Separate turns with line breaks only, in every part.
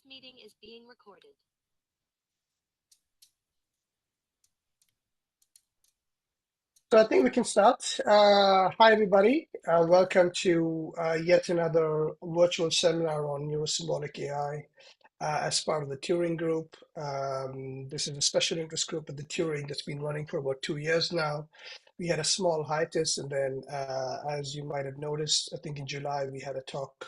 meeting is being recorded.
So I think we can start. Hi, everybody. Welcome to yet another virtual seminar on Neuro-Symbolic AI as part of the Turing group. This is a special interest group at the Turing that's been running for about 2 years now. We had a small hiatus, and then as you might have noticed, I think in July we had a talk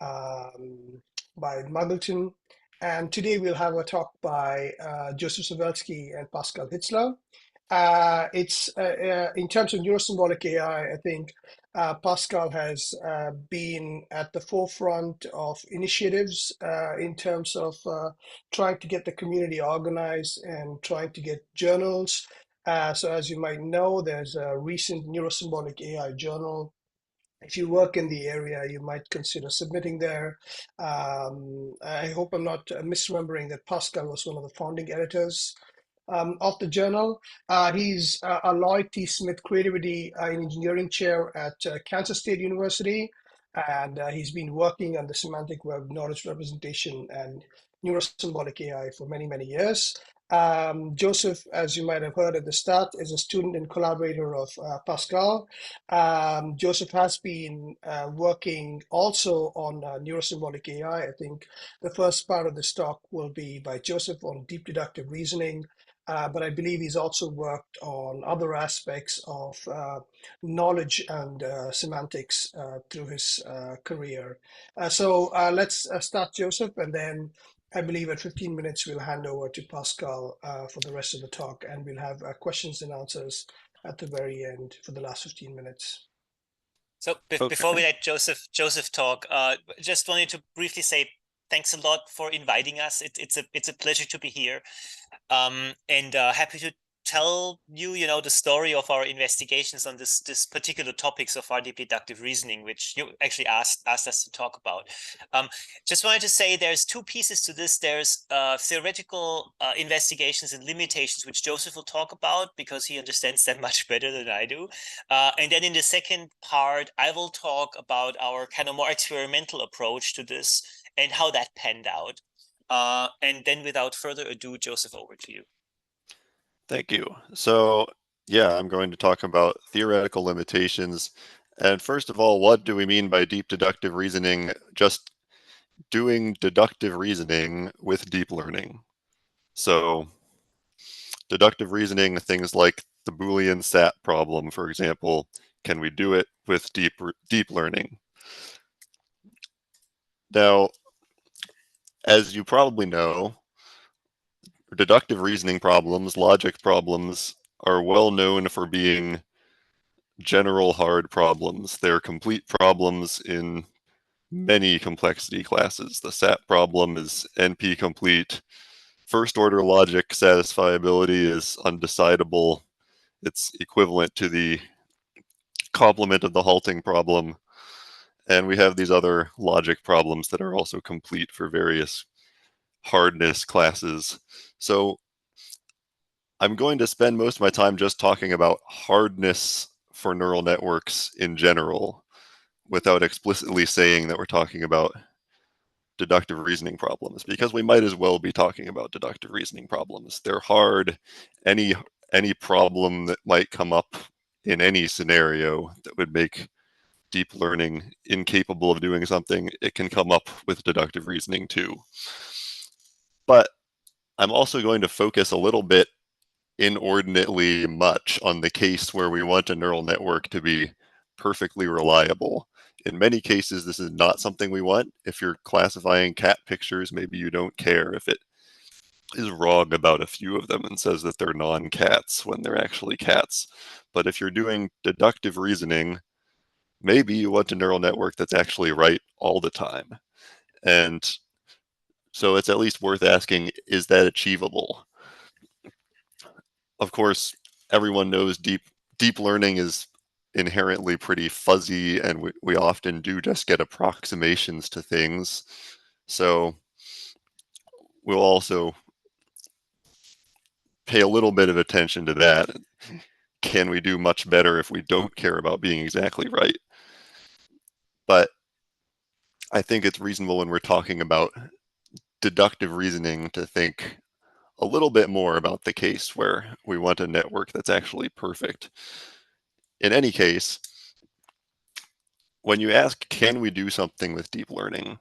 by Muggleton. And today we'll have a talk by Joseph Zalewski and Pascal Hitzler. In terms of Neuro-Symbolic AI, I think Pascal has been at the forefront of initiatives in terms of trying to get the community organized and trying to get journals. So as you might know, there's a recent Neuro-Symbolic AI journal. If you work in the area, you might consider submitting there. I hope I'm not misremembering that Pascal was one of the founding editors of the journal. He's a Lloyd T. Smith Creativity in Engineering Chair at Kansas State University, and he's been working on the Semantic Web knowledge representation and Neuro-Symbolic AI for many, many years. Joseph, as you might have heard at the start, is a student and collaborator of Pascal. Joseph has been working also on Neuro-Symbolic AI. I think the first part of this talk will be by Joseph on deep deductive reasoning, but I believe he's also worked on other aspects of knowledge and semantics through his career. So let's start, Joseph, and then I believe at 15 minutes we'll hand over to Pascal for the rest of the talk, and we'll have questions and answers at the very end for the last 15 minutes.
So before we let Joseph talk, just wanted to briefly say thanks a lot for inviting us. It's a pleasure to be here, and happy to tell you, the story of our investigations on this particular topics of our deep deductive reasoning, which you actually asked us to talk about. Just wanted to say there's two pieces to this. There's theoretical investigations and limitations, which Joseph will talk about because he understands them much better than I do. And then in the second part, I will talk about our kind of more experimental approach to this and how that panned out. And then without further ado, Joseph, over to you.
Thank you. So, yeah, I'm going to talk about theoretical limitations. And first of all, what do we mean by deep deductive reasoning? Just doing deductive reasoning with deep learning. So, deductive reasoning, things like the Boolean SAT problem, for example, can we do it with deep learning? Now, as you probably know, deductive reasoning problems, logic problems, are well known for being general hard problems. They're complete problems in many complexity classes. The SAT problem is NP complete. First order logic satisfiability is undecidable. It's equivalent to the complement of the halting problem. And we have these other logic problems that are also complete for various hardness classes. So I'm going to spend most of my time just talking about hardness for neural networks in general, without explicitly saying that we're talking about deductive reasoning problems, because we might as well be talking about deductive reasoning problems. They're hard. Any problem that might come up in any scenario that would make deep learning incapable of doing something, it can come up with deductive reasoning too. But I'm also going to focus a little bit inordinately much on the case where we want a neural network to be perfectly reliable. In many cases, this is not something we want. If you're classifying cat pictures, maybe you don't care if it is wrong about a few of them and says that they're non-cats when they're actually cats. But if you're doing deductive reasoning, maybe you want a neural network that's actually right all the time. And so it's at least worth asking, is that achievable? Of course, everyone knows deep learning is inherently pretty fuzzy, and we often do just get approximations to things. So we'll also pay a little bit of attention to that. Can we do much better if we don't care about being exactly right? But I think it's reasonable when we're talking about deductive reasoning to think a little bit more about the case where we want a network that's actually perfect. In any case, when you ask, can we do something with deep learning,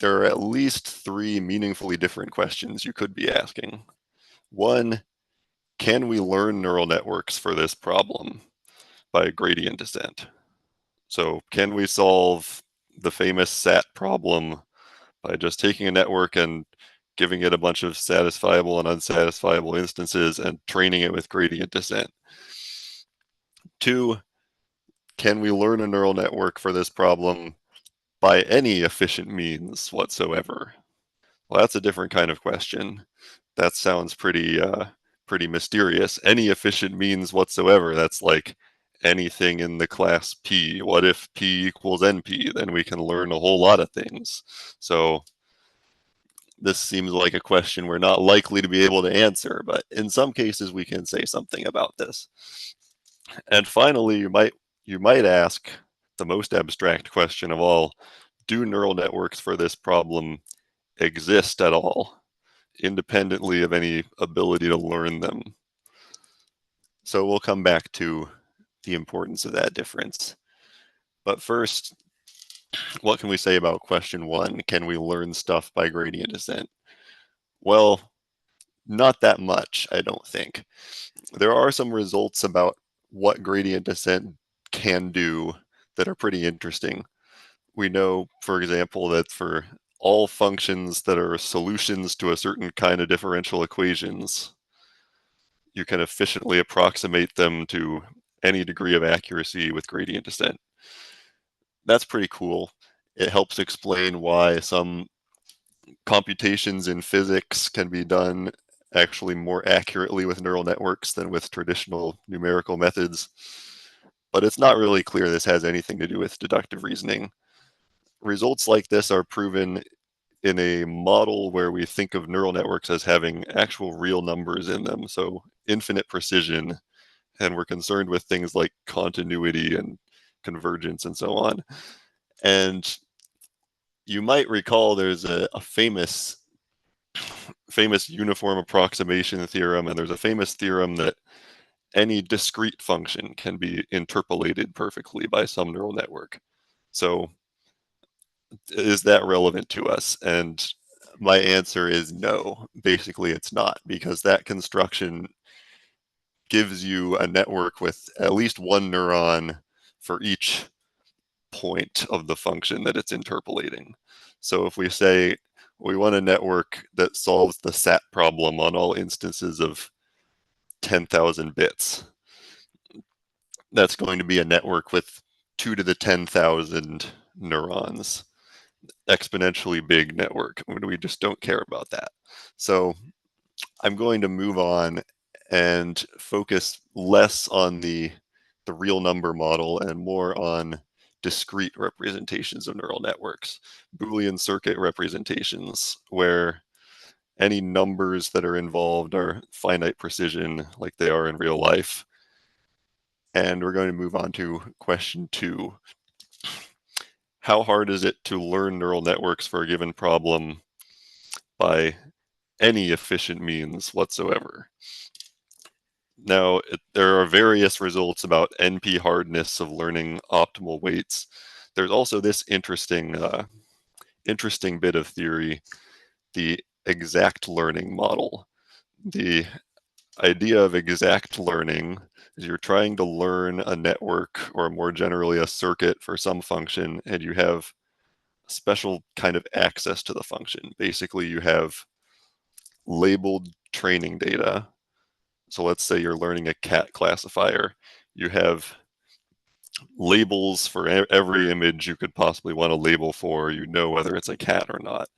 there are at least 3 meaningfully different questions you could be asking. One, can we learn neural networks for this problem by gradient descent? So can we solve the famous SAT problem by just taking a network and giving it a bunch of satisfiable and unsatisfiable instances and training it with gradient descent? 2, can we learn a neural network for this problem by any efficient means whatsoever? Well, that's a different kind of question. That sounds pretty mysterious. Any efficient means whatsoever. That's like anything in the class P. What if P equals NP? Then we can learn a whole lot of things. So this seems like a question we're not likely to be able to answer, but in some cases we can say something about this. And finally, you might ask the most abstract question of all, do neural networks for this problem exist at all, independently of any ability to learn them? So we'll come back to the importance of that difference. But first, what can we say about question 1? Can we learn stuff by gradient descent? Well, not that much, I don't think. There are some results about what gradient descent can do that are pretty interesting. We know, for example, that for all functions that are solutions to a certain kind of differential equations, you can efficiently approximate them to any degree of accuracy with gradient descent. That's pretty cool. It helps explain why some computations in physics can be done actually more accurately with neural networks than with traditional numerical methods. But it's not really clear this has anything to do with deductive reasoning. Results like this are proven in a model where we think of neural networks as having actual real numbers in them, so infinite precision, and we're concerned with things like continuity and convergence and so on. And you might recall there's a famous uniform approximation theorem, and there's a famous theorem that any discrete function can be interpolated perfectly by some neural network. So is that relevant to us? And my answer is no. Basically, it's not, because that construction gives you a network with at least one neuron for each point of the function that it's interpolating. So if we say we want a network that solves the SAT problem on all instances of 10,000 bits, that's going to be a network with 2 to the 10,000 neurons. Exponentially big network. We just don't care about that. So I'm going to move on and focus less on the real number model and more on discrete representations of neural networks, Boolean circuit representations, where any numbers that are involved are finite precision like they are in real life. And we're going to move on to question 2. How hard is it to learn neural networks for a given problem by any efficient means whatsoever? Now, there are various results about NP hardness of learning optimal weights. There's also this interesting bit of theory, the exact learning model. The idea of exact learning is you're trying to learn a network, or more generally a circuit for some function, and you have a special kind of access to the function. Basically, you have labeled training data. So let's say you're learning a cat classifier. You have labels for every image you could possibly want to label for. You know whether it's a cat or not.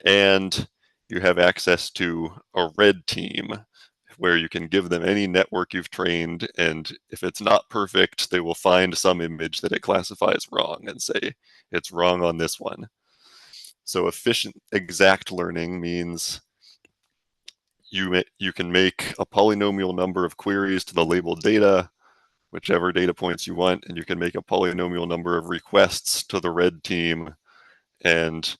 And you have access to a red team where you can give them any network you've trained, and if it's not perfect, they will find some image that it classifies wrong and say it's wrong on this one. So efficient exact learning means you can make a polynomial number of queries to the labeled data, whichever data points you want, and you can make a polynomial number of requests to the red team, and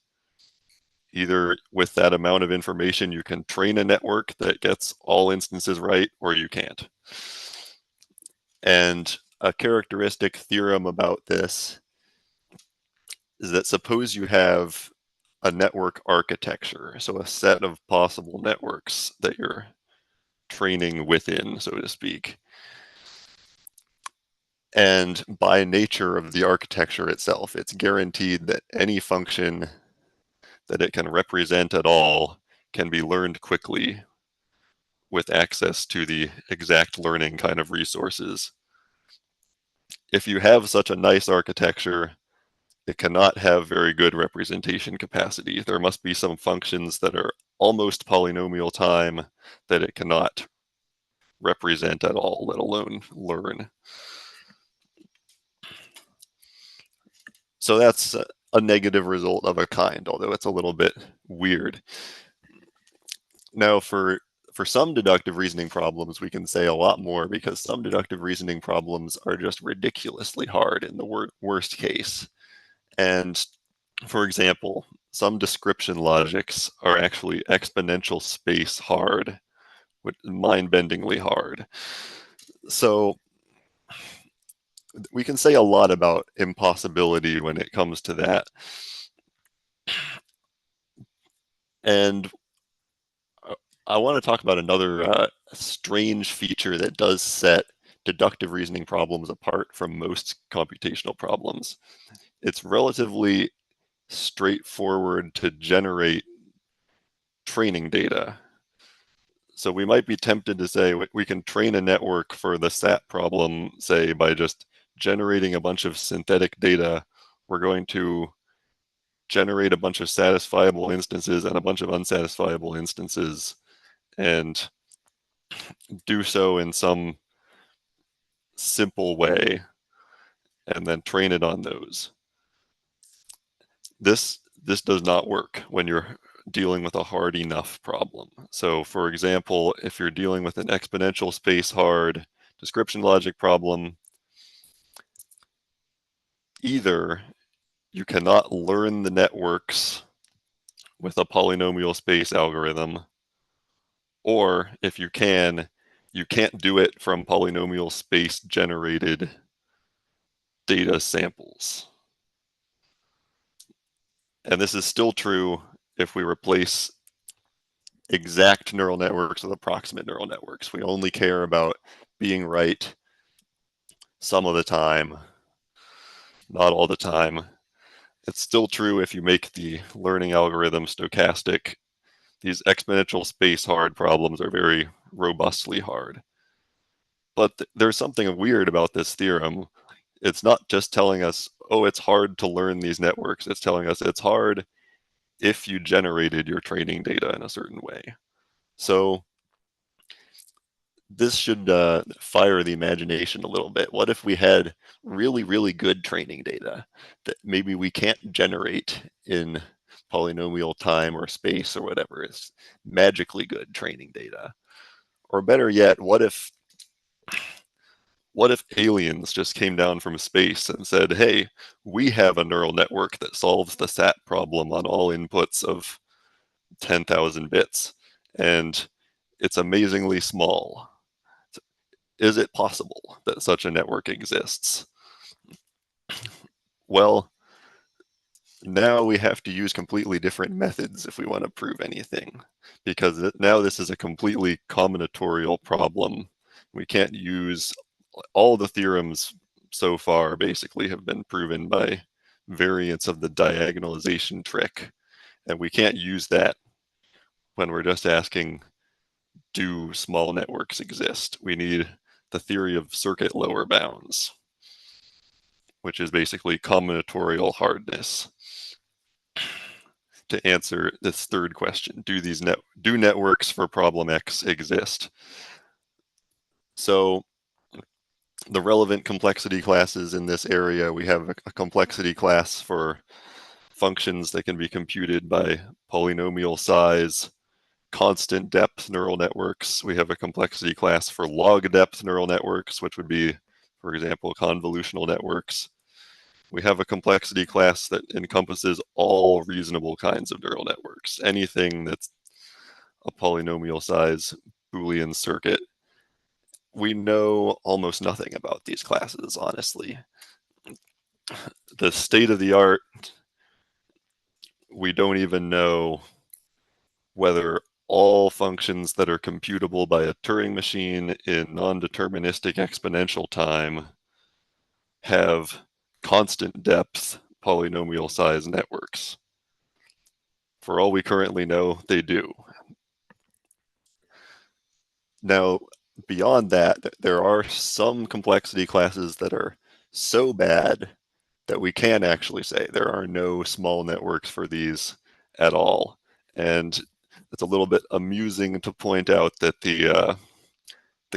Either with that amount of information, you can train a network that gets all instances right, or you can't. And a characteristic theorem about this is that suppose you have a network architecture, so a set of possible networks that you're training within, so to speak. And by nature of the architecture itself, it's guaranteed that any function that it can represent at all can be learned quickly with access to the exact learning kind of resources. If you have such a nice architecture, it cannot have very good representation capacity. There must be some functions that are almost polynomial time that it cannot represent at all, let alone learn. So that's a negative result of a kind, although it's a little bit weird. Now, for some deductive reasoning problems, we can say a lot more, because some deductive reasoning problems are just ridiculously hard in the worst case. And for example, some description logics are actually exponential space hard, mind-bendingly hard. So we can say a lot about impossibility when it comes to that. And I want to talk about another strange feature that does set deductive reasoning problems apart from most computational problems. It's relatively straightforward to generate training data. So we might be tempted to say we can train a network for the SAT problem, say, by just generating a bunch of synthetic data. We're going to generate a bunch of satisfiable instances and a bunch of unsatisfiable instances, and do so in some simple way, and then train it on those. This does not work when you're dealing with a hard enough problem. So for example, if you're dealing with an exponential space hard description logic problem, either you cannot learn the networks with a polynomial space algorithm, or if you can, you can't do it from polynomial space generated data samples. And this is still true if we replace exact neural networks with approximate neural networks. We only care about being right some of the time, not all the time. It's still true if you make the learning algorithm stochastic. These exponential space hard problems are very robustly hard. But there's something weird about this theorem. It's not just telling us, oh, it's hard to learn these networks. It's telling us it's hard if you generated your training data in a certain way. So this should fire the imagination a little bit. What if we had really, really good training data that maybe we can't generate in polynomial time or space or whatever? It's magically good training data. Or better yet, what if aliens just came down from space and said, hey, we have a neural network that solves the SAT problem on all inputs of 10,000 bits, and it's amazingly small. Is it possible that such a network exists? Well, now we have to use completely different methods if we want to prove anything, because now this is a completely combinatorial problem. We can't use all the theorems so far basically have been proven by variants of the diagonalization trick, and we can't use that when we're just asking, do small networks exist? We need the theory of circuit lower bounds, which is basically combinatorial hardness, to answer this third question. Do networks for problem X exist? So the relevant complexity classes in this area, we have a complexity class for functions that can be computed by polynomial size constant depth neural networks. We have a complexity class for log depth neural networks, which would be, for example, convolutional networks. We have a complexity class that encompasses all reasonable kinds of neural networks. Anything that's a polynomial size Boolean circuit. We know almost nothing about these classes, honestly. The state of the art, we don't even know whether all functions that are computable by a Turing machine in non-deterministic exponential time have constant depth polynomial size networks. For all we currently know, they do. Now, beyond that, there are some complexity classes that are so bad that we can actually say there are no small networks for these at all. And it's a little bit amusing to point out that the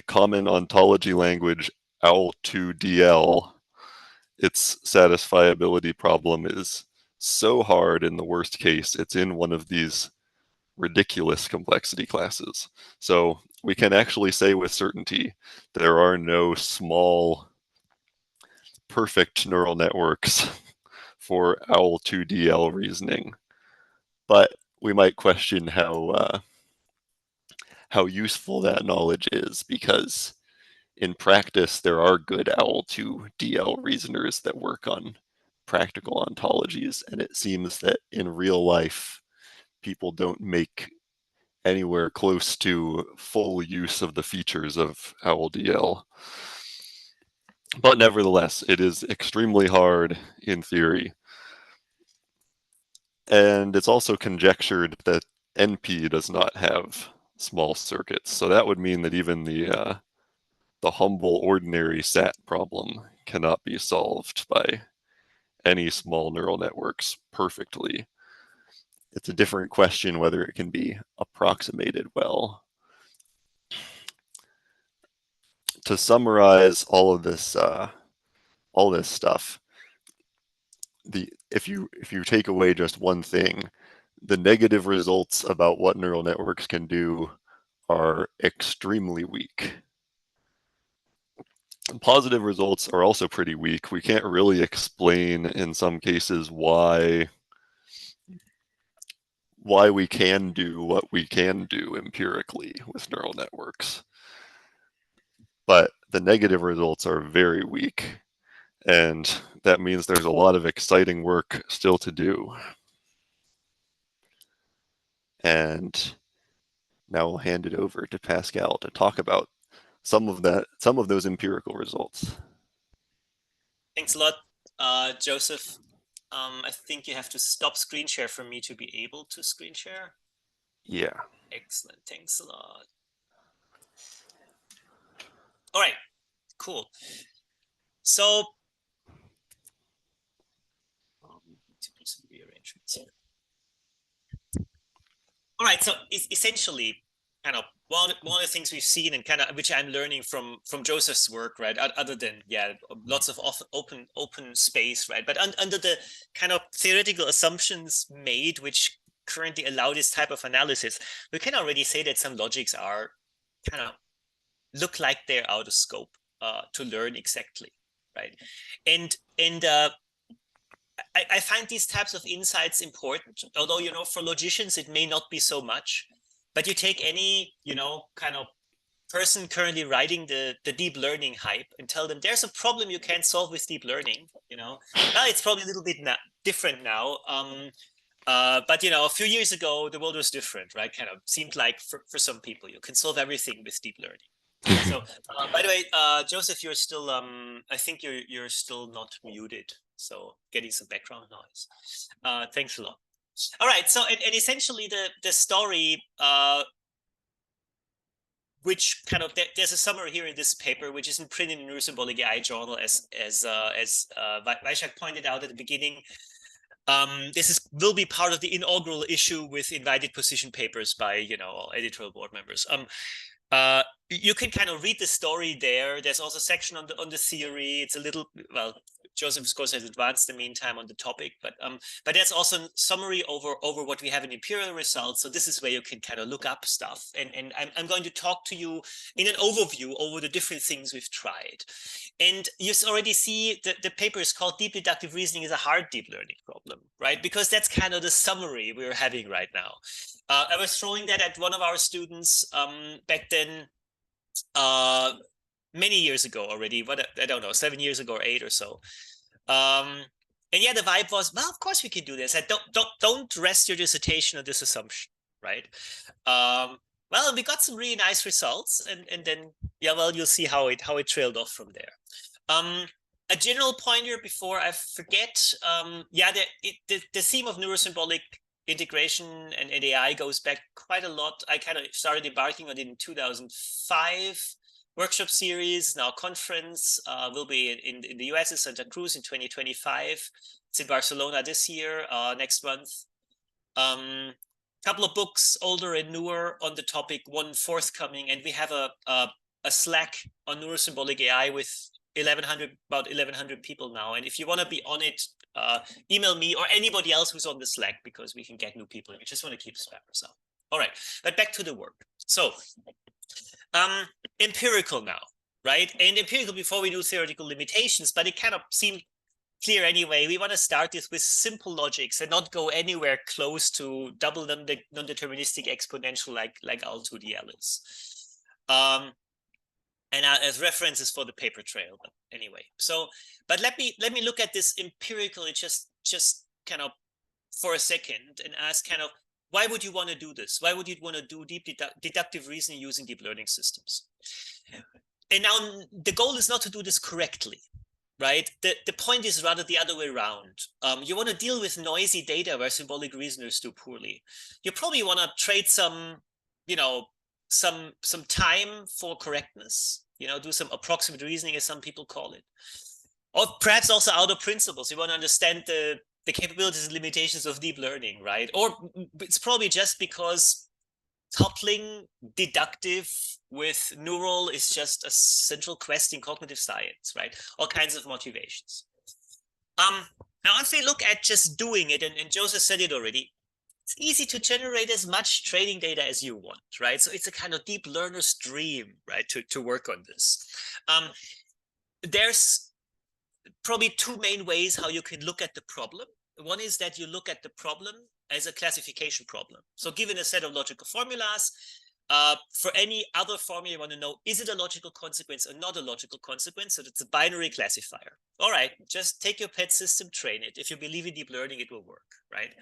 common ontology language OWL2DL, its satisfiability problem is so hard in the worst case, it's in one of these ridiculous complexity classes. So we can actually say with certainty there are no small perfect neural networks for OWL2DL reasoning. But we might question how useful that knowledge is, because in practice there are good OWL2DL reasoners that work on practical ontologies, and it seems that in real life people don't make anywhere close to full use of the features of OWL-DL. But nevertheless, it is extremely hard in theory. And it's also conjectured that NP does not have small circuits. So that would mean that even the humble ordinary SAT problem cannot be solved by any small neural networks perfectly. It's a different question whether it can be approximated well. To summarize all this stuff, if you take away just one thing, the negative results about what neural networks can do are extremely weak. Positive results are also pretty weak. We can't really explain in some cases why we can do what we can do empirically with neural networks. But the negative results are very weak, and that means there's a lot of exciting work still to do. And now we'll hand it over to Pascal to talk about some of those empirical results.
Thanks a lot, Joseph. I think you have to stop screen share for me to be able to screen share.
Yeah.
Excellent. Thanks a lot. All right. Cool. So, to do some rearrangements here. All right. So, essentially, kind of one of the things we've seen and kind of which I'm learning from Joseph's work, right? Other than lots of open space, right? But under the kind of theoretical assumptions made, which currently allow this type of analysis, we can already say that some logics are kind of look like they're out of scope to learn exactly, right? And I find these types of insights important, although for logicians it may not be so much. But you take any, kind of person currently riding the deep learning hype and tell them there's a problem you can't solve with deep learning, well, it's probably a little bit different now. But, a few years ago, the world was different, right? Kind of seemed like for some people, you can solve everything with deep learning. So, by the way, Joseph, you're still, I think you're still not muted. So getting some background noise. Thanks a lot. All right, so and essentially the story, which kind of there's a summary here in this paper, which isn't printed in Neuro-Symbolic AI journal, as Vaishak pointed out at the beginning. This will be part of the inaugural issue with invited position papers by editorial board members. You can kind of read the story there. There's also a section on the theory. It's a little, well, Joseph, of course, has advanced in the meantime on the topic, but that's also a summary over what we have in imperial results. So this is where you can kind of look up stuff. And I'm going to talk to you in an overview over the different things we've tried. And you already see the paper is called Deep Deductive Reasoning is a Hard Deep Learning Problem, right? Because that's kind of the summary we're having right now. I was throwing that at one of our students back then, many years ago already, what I don't know, 7 years ago or 8 or so. And yeah, the vibe was, well, of course we can do this. Don't rest your dissertation on this assumption, right? Well, we got some really nice results, and then yeah, well, you'll see how it trailed off from there. A general pointer before I forget, yeah, the theme of neurosymbolic integration and AI goes back quite a lot. I kind of started embarking on it in 2005. Workshop series, now conference, will be in the U.S. in Santa Cruz in 2025. It's in Barcelona this year, next month. Couple of books, older and newer, on the topic, one forthcoming, and we have a Slack on Neuro-Symbolic AI with about 1,100 people now. And if you want to be on it, email me or anybody else who's on the Slack, because we can get new people. We just want to keep spammers up. All right, but back to the work. So empirical now, right? And empirical before we do theoretical limitations, but it kind of seemed clear anyway. We want to start this with simple logics and not go anywhere close to double non-deterministic exponential like L2DL is. And as references for the paper trail, but anyway. So, but let me look at this empirically just kind of for a second and ask kind of, why would you want to do this? Why would you want to do deep deductive reasoning using deep learning systems? And now the goal is not to do this correctly, right? The point is rather the other way around. You want to deal with noisy data where symbolic reasoners do poorly. You probably want to trade some, some time for correctness, do some approximate reasoning, as some people call it. Or perhaps also outer principles. You want to understand the capabilities and limitations of deep learning, right? Or it's probably just because coupling deductive with neural is just a central quest in cognitive science, right? All kinds of motivations. Now, if we look at just doing it, and Joseph said it already, it's easy to generate as much training data as you want, right? So it's a kind of deep learner's dream, right, to work on this. There's probably two main ways how you can look at the problem. One is that you look at the problem as a classification problem. So given a set of logical formulas, for any other formula, you want to know, is it a logical consequence or not a logical consequence? So it's a binary classifier. All right, just take your pet system, train it. If you believe in deep learning, it will work, right?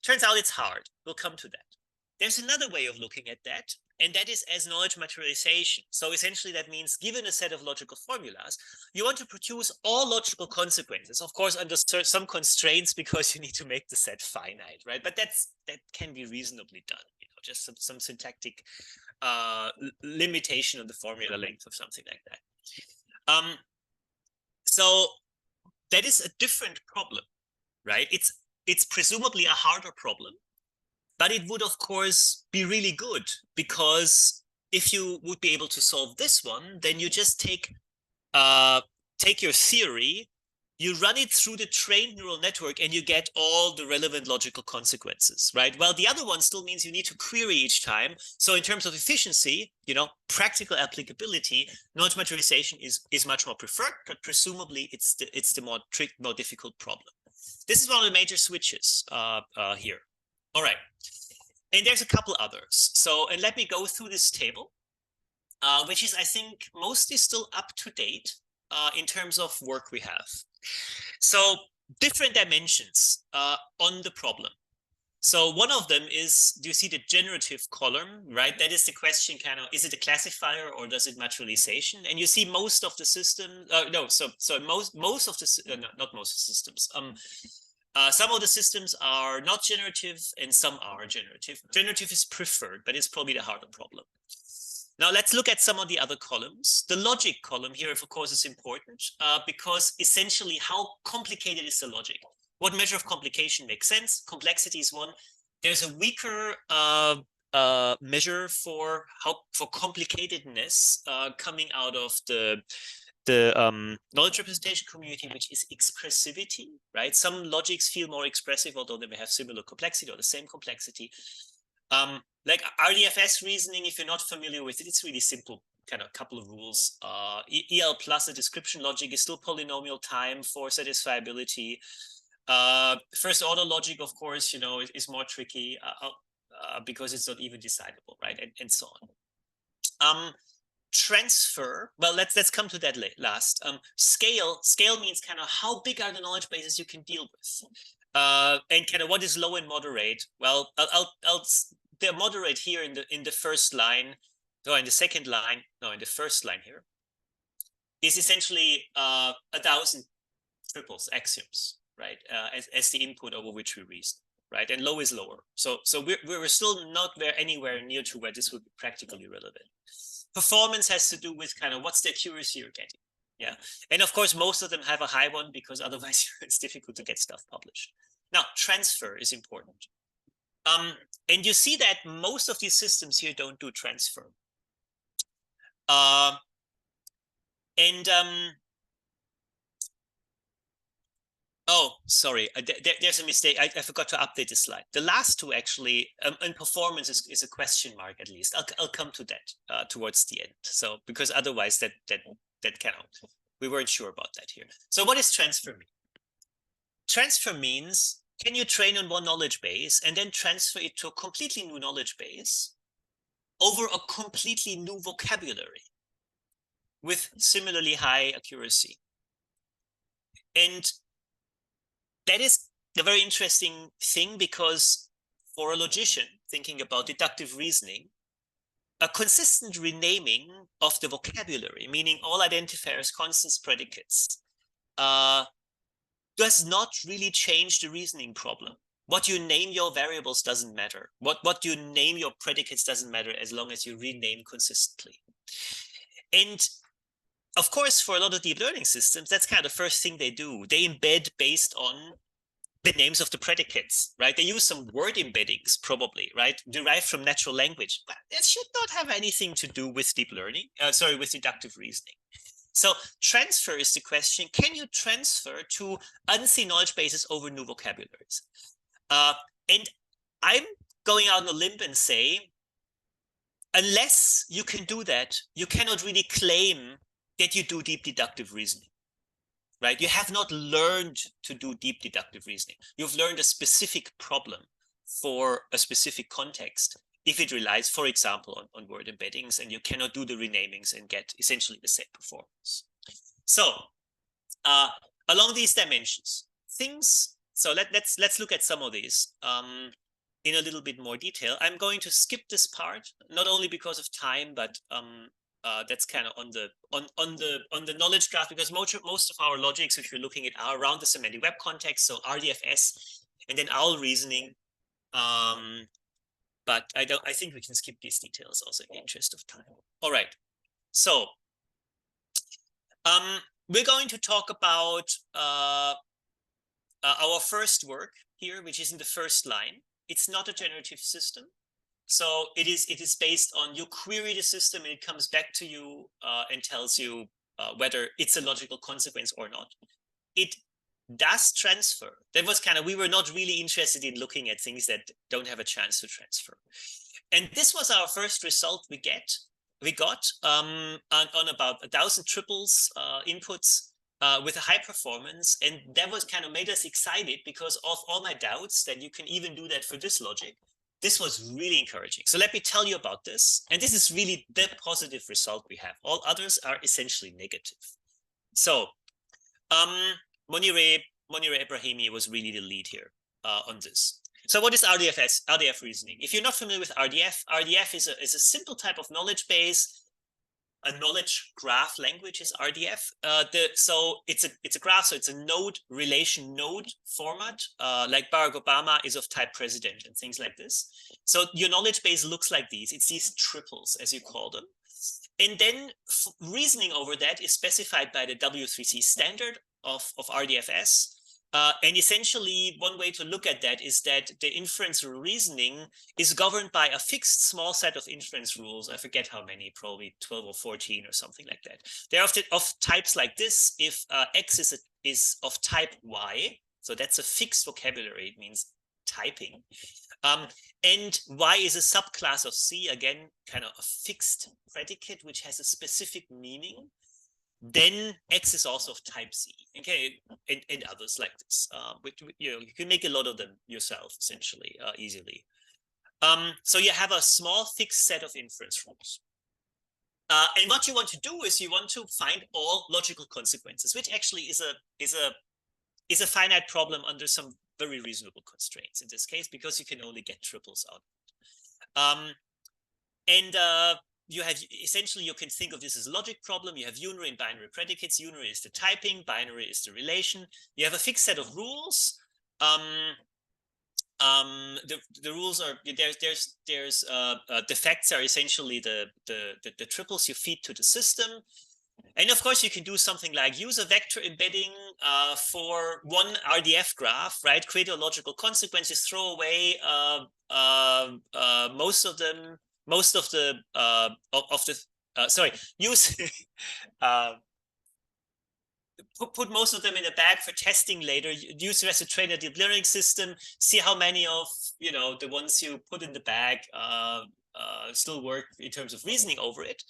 Turns out it's hard. We'll come to that. There's another way of looking at that, and that is as knowledge materialization. So essentially that means given a set of logical formulas, you want to produce all logical consequences, of course, under some constraints, because you need to make the set finite, right? But that can be reasonably done, just some syntactic limitation of the formula length or something like that. So that is a different problem, right? It's presumably a harder problem. But it would, of course, be really good, because if you would be able to solve this one, then you just take your theory, you run it through the trained neural network, and you get all the relevant logical consequences, right? Well, the other one still means you need to query each time. So in terms of efficiency, practical applicability, knowledge materialization is much more preferred, but presumably it's the more difficult problem. This is one of the major switches here. All right, and there's a couple others. So, and let me go through this table, which is, I think, mostly still up to date in terms of work we have. So, different dimensions on the problem. So, one of them is, do you see the generative column, right? That is the question, kind of, is it a classifier or does it materialization? And you see most of the system, most of the, not most of the systems. Some of the systems are not generative and some are generative. Generative is preferred, but it's probably the harder problem. Now let's look at some of the other columns. The logic column here, of course, is important because essentially how complicated is the logic? What measure of complication makes sense? Complexity is one. There's a weaker measure for complicatedness coming out of the knowledge representation community, which is expressivity, right? Some logics feel more expressive, although they may have similar complexity or the same complexity. Like RDFS reasoning, if you're not familiar with it, it's really simple, kind of couple of rules. EL plus a description logic is still polynomial time for satisfiability. First order logic, of course, you know, is more tricky because it's not even decidable, right? And so on. Transfer, well, let's come to that last. Scale means kind of how big are the knowledge bases you can deal with, and kind of what is low and moderate. Well, they're moderate here in the first line, or in the second line, no, in the first line here, is essentially 1,000 triples, axioms, right, as the input over which we reason, right, and low is lower. So we're still not anywhere near to where this would be practically relevant. Performance has to do with kind of what's the accuracy you're getting. Yeah. And of course, most of them have a high one because otherwise it's difficult to get stuff published. Now, transfer is important. And you see that most of these systems here don't do transfer. Oh, sorry, there's a mistake. I forgot to update the slide. The last two actually, and performance is a question mark at least. I'll come to that towards the end. So because otherwise that cannot. We weren't sure about that here. So what does transfer mean? Transfer means, can you train on one knowledge base and then transfer it to a completely new knowledge base over a completely new vocabulary with similarly high accuracy? And that is a very interesting thing because for a logician thinking about deductive reasoning, a consistent renaming of the vocabulary, meaning all identifiers, constants, predicates, does not really change the reasoning problem. What you name your variables doesn't matter. What you name your predicates doesn't matter as long as you rename consistently. And of course, for a lot of deep learning systems, that's kind of the first thing they do. They embed based on the names of the predicates, right? They use some word embeddings, probably, right? Derived from natural language. But that should not have anything to do with deep learning, with deductive reasoning. So transfer is the question. Can you transfer to unseen knowledge bases over new vocabularies? And I'm going out on a limb and say, unless you can do that, you cannot really claim that you do deep deductive reasoning, right? You have not learned to do deep deductive reasoning. You've learned a specific problem for a specific context if it relies, for example, on word embeddings, and you cannot do the renamings and get essentially the same performance. So along these dimensions, so let's look at some of these in a little bit more detail. I'm going to skip this part, not only because of time, but that's kind of on the knowledge graph, because most of our logics, if you're looking at, are around the semantic web context, so RDFS and then OWL reasoning. But I think we can skip these details also in the interest of time. All right, so we're going to talk about our first work here, which is in the first line. It's not a generative system. So it is based on, you query the system and it comes back to you and tells you whether it's a logical consequence or not. It does transfer. That was kind of, we were not really interested in looking at things that don't have a chance to transfer. And this was our first result we got on about 1,000 triples inputs with a high performance. And that was kind of made us excited because of all my doubts that you can even do that for this logic. This was really encouraging. So let me tell you about this. And this is really the positive result we have. All others are essentially negative. So Monireh Ebrahimi was really the lead here on this. So what is RDF reasoning? If you're not familiar with RDF is a simple type of knowledge base. A knowledge graph language is RDF. So it's a graph, so it's a node relation node format, like Barack Obama is of type president and things like this. So your knowledge base looks like these. It's these triples, as you call them. And then reasoning over that is specified by the W3C standard of RDFS. And essentially, one way to look at that is that the inference reasoning is governed by a fixed small set of inference rules. I forget how many, probably 12 or 14 or something like that. They're of types like this. If X is of type Y, so that's a fixed vocabulary, it means typing. And Y is a subclass of C, again, kind of a fixed predicate, which has a specific meaning. Then X is also of type C, okay, and others like this. Which, you can make a lot of them yourself, essentially, easily. So you have a small fixed set of inference rules. And what you want to do is you want to find all logical consequences, which actually is a finite problem under some very reasonable constraints in this case, because you can only get triples out. You have essentially, you can think of this as a logic problem. You have unary and binary predicates. Unary is the typing, binary is the relation. You have a fixed set of rules. The rules are the facts are essentially the triples you feed to the system. And of course, you can do something like use a vector embedding for one RDF graph, right? Create a logical consequences, throw away use put most of them in a bag for testing later. Use it as a trainer deep learning system. See how many of the ones you put in the bag still work in terms of reasoning over it.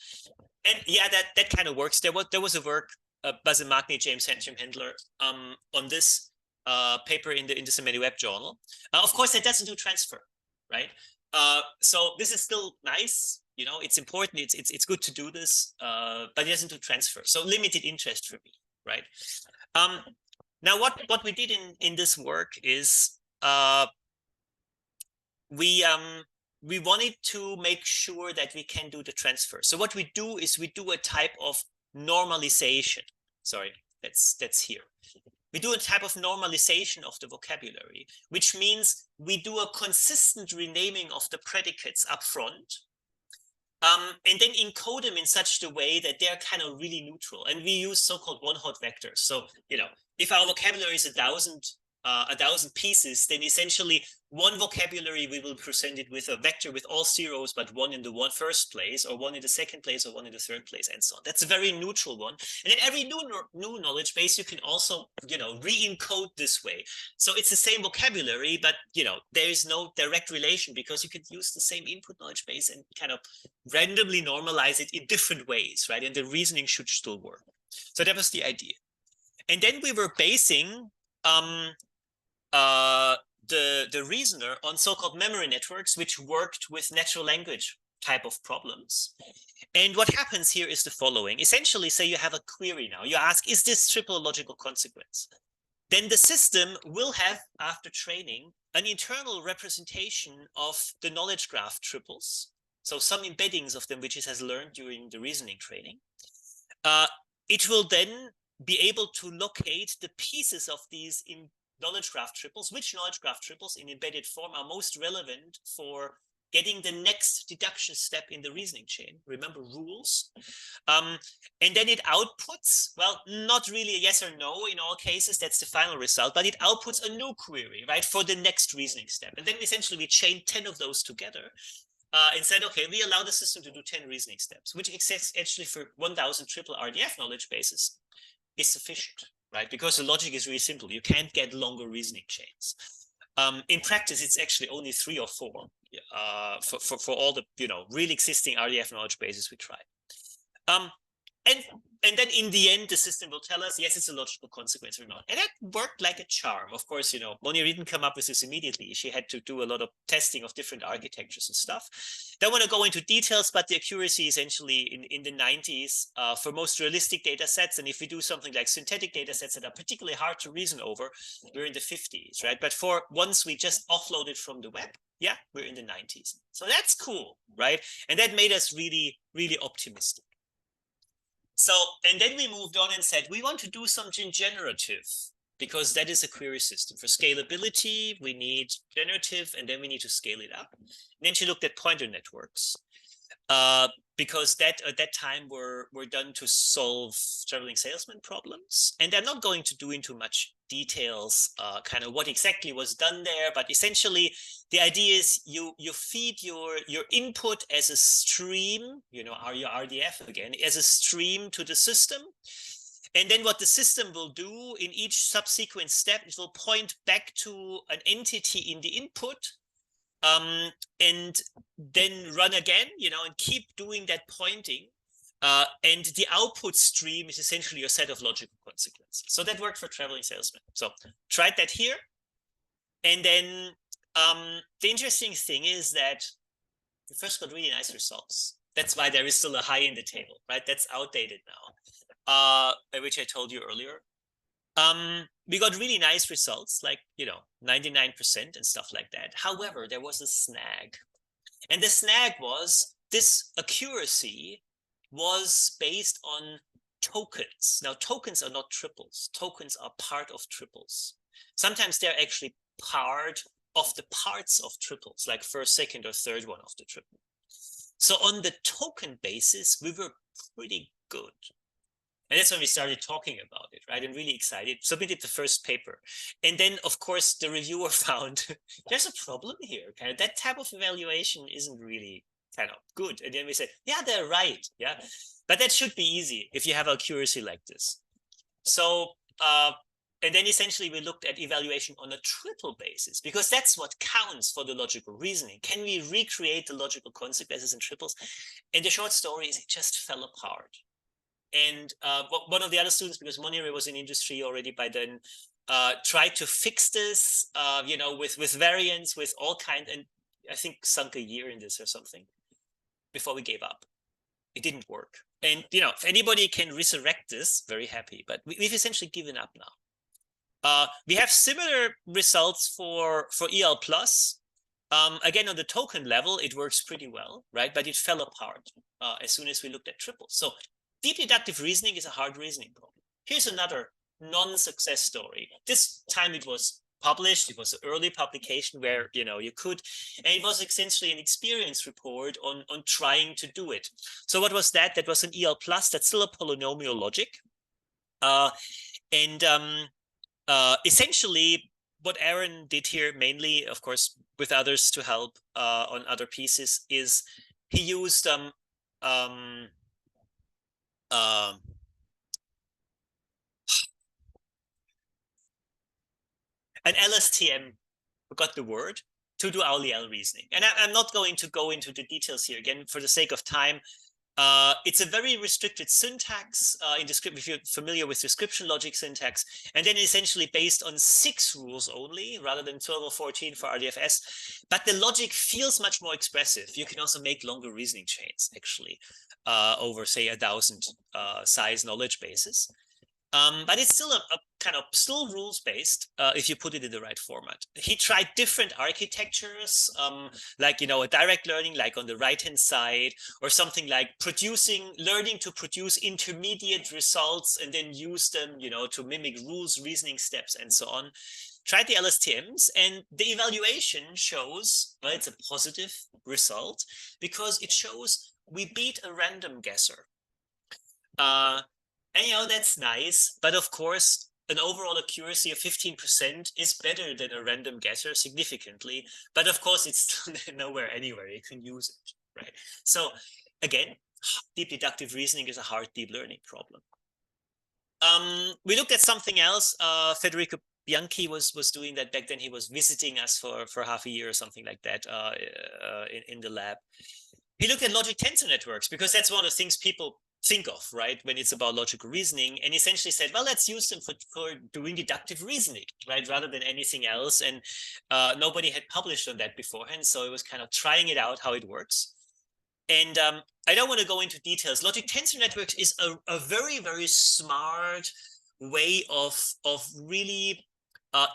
And yeah, that kind of works. There was a work by Zalewski, James Handler on this paper in the Semantic Web journal. Of course, that doesn't do transfer, right? So this is still nice. It's important. It's good to do this, but it doesn't do transfer. So limited interest for me, right? Now, what we did in this work is we wanted to make sure that we can do the transfer. So what we do is we do a type of normalization. Sorry, that's here. We do a type of normalization of the vocabulary, which means we do a consistent renaming of the predicates up front, and then encode them in such a way that they're kind of really neutral. And we use so-called one-hot vectors. So, if our vocabulary is 1,000 pieces, then essentially one vocabulary we will present it with a vector with all zeros, but one in the first place, or one in the second place, or one in the third place, and so on. That's a very neutral one. And then every new knowledge base, you can also, re-encode this way. So it's the same vocabulary, but, there is no direct relation, because you could use the same input knowledge base and kind of randomly normalize it in different ways, right? And the reasoning should still work. So that was the idea. And then we were basing the reasoner on so-called memory networks, which worked with natural language type of problems. And what happens here is the following. Essentially, say you have a query now. You ask, is this triple logical consequence? Then the system will have, after training, an internal representation of the knowledge graph triples. So some embeddings of them, which it has learned during the reasoning training. It will then be able to locate the pieces of these knowledge graph triples, which knowledge graph triples in embedded form are most relevant for getting the next deduction step in the reasoning chain. Remember rules. And then it outputs, well, not really a yes or no in all cases, that's the final result, but it outputs a new query, right, for the next reasoning step. And then essentially we chain 10 of those together and said, okay, we allow the system to do 10 reasoning steps, which exists actually for 1,000 triple RDF knowledge bases is sufficient. Right, because the logic is really simple. You can't get longer reasoning chains. In practice, it's actually only 3 or 4 for all the real existing RDF knowledge bases we tried. And then in the end, the system will tell us, yes, it's a logical consequence or not. And that worked like a charm. Of course, Moni didn't come up with this immediately. She had to do a lot of testing of different architectures and stuff. Don't want to go into details, but the accuracy essentially in the 90s for most realistic data sets. And if we do something like synthetic data sets that are particularly hard to reason over, we're in the 50s, right? But for once we just offloaded from the web, yeah, we're in the 90s. So that's cool, right? And that made us really, really optimistic. So, and then we moved on and said, we want to do something generative, because that is a query system. For scalability, we need generative, and then we need to scale it up. And then she looked at pointer networks. because that at that time were done to solve traveling salesman problems. And I'm not going to do into much details, kind of what exactly was done there, but essentially the idea is you feed your input as a stream, you know, your RDF again, as a stream to the system. And then what the system will do in each subsequent step, it will point back to an entity in the input, and then run again, you know, and keep doing that pointing. And the output stream is essentially your set of logical consequences. So that worked for traveling salesmen. So tried that here. And then the interesting thing is that we first got really nice results. That's why there is still a high in the table, right? That's outdated now, which I told you earlier. We got really nice results, like, you know, 99% and stuff like that. However, there was a snag. And the snag was this accuracy was based on tokens. Now, tokens are not triples. Tokens are part of triples. Sometimes they're actually part of the parts of triples, like first, second, or third one of the triple. So on the token basis, we were pretty good. And that's when we started talking about it, right? And really excited, submitted the first paper. And then, of course, the reviewer found there's a problem here. Kind of that type of evaluation isn't really kind of good. And then we said, yeah, they're right. Yeah, but that should be easy if you have accuracy like this. So, and then essentially we looked at evaluation on a triple basis, because that's what counts for the logical reasoning. Can we recreate the logical consequences in triples? And the short story is it just fell apart. And one of the other students, because Monire was in industry already by then, tried to fix this, you know, with variants, with all kinds, and I think sunk a year in this or something before we gave up. It didn't work. And, you know, if anybody can resurrect this, very happy, but we've essentially given up now. We have similar results for EL+. Again, on the token level, it works pretty well, right? But it fell apart as soon as we looked at triples. So deep deductive reasoning is a hard reasoning problem. Here's another non-success story. This time it was published. It was an early publication where, you know, you could, and it was essentially an experience report on trying to do it. So what was that? That was an EL+. That's still a polynomial logic. Essentially, what Aaron did here, mainly, of course, with others to help on other pieces, is he used an LSTM, forgot the word, to do OWL reasoning. And I'm not going to go into the details here again for the sake of time. It's a very restricted syntax if you're familiar with description logic syntax, and then essentially based on 6 rules only rather than 12 or 14 for RDFS. But the logic feels much more expressive. You can also make longer reasoning chains, actually, over, say, 1,000 size knowledge bases. But it's still a kind of still rules-based if you put it in the right format. He tried different architectures, like, you know, a direct learning, like on the right-hand side, or something like learning to produce intermediate results and then use them, you know, to mimic rules, reasoning steps, and so on. Tried the LSTMs, and the evaluation shows, well, it's a positive result because it shows we beat a random guesser. And, you know, that's nice, but of course, an overall accuracy of 15% is better than a random guesser significantly. But of course, it's still nowhere anywhere you can use it, right? So again, deep deductive reasoning is a hard deep learning problem. We looked at something else. Federico Bianchi was doing that back then. He was visiting us for half a year or something like that in the lab. He looked at logic tensor networks because that's one of the things people think of, right, when it's about logical reasoning, and essentially said, well, let's use them for doing deductive reasoning, right, rather than anything else. And nobody had published on that beforehand, so it was kind of trying it out how it works. And I don't want to go into details. Logic tensor networks is a very, very smart way of really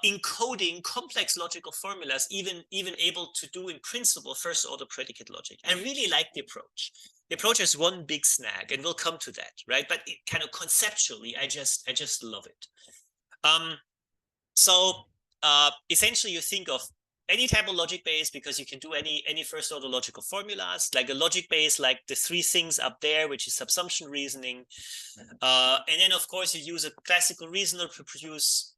encoding complex logical formulas, even able to do in principle first order predicate logic. I really like the approach. The approach has one big snag, and we'll come to that, right? But it, kind of conceptually, I just love it. So essentially, you think of any type of logic base, because you can do any first order logical formulas, like a logic base, like the three things up there, which is subsumption reasoning. And then of course you use a classical reasoner to produce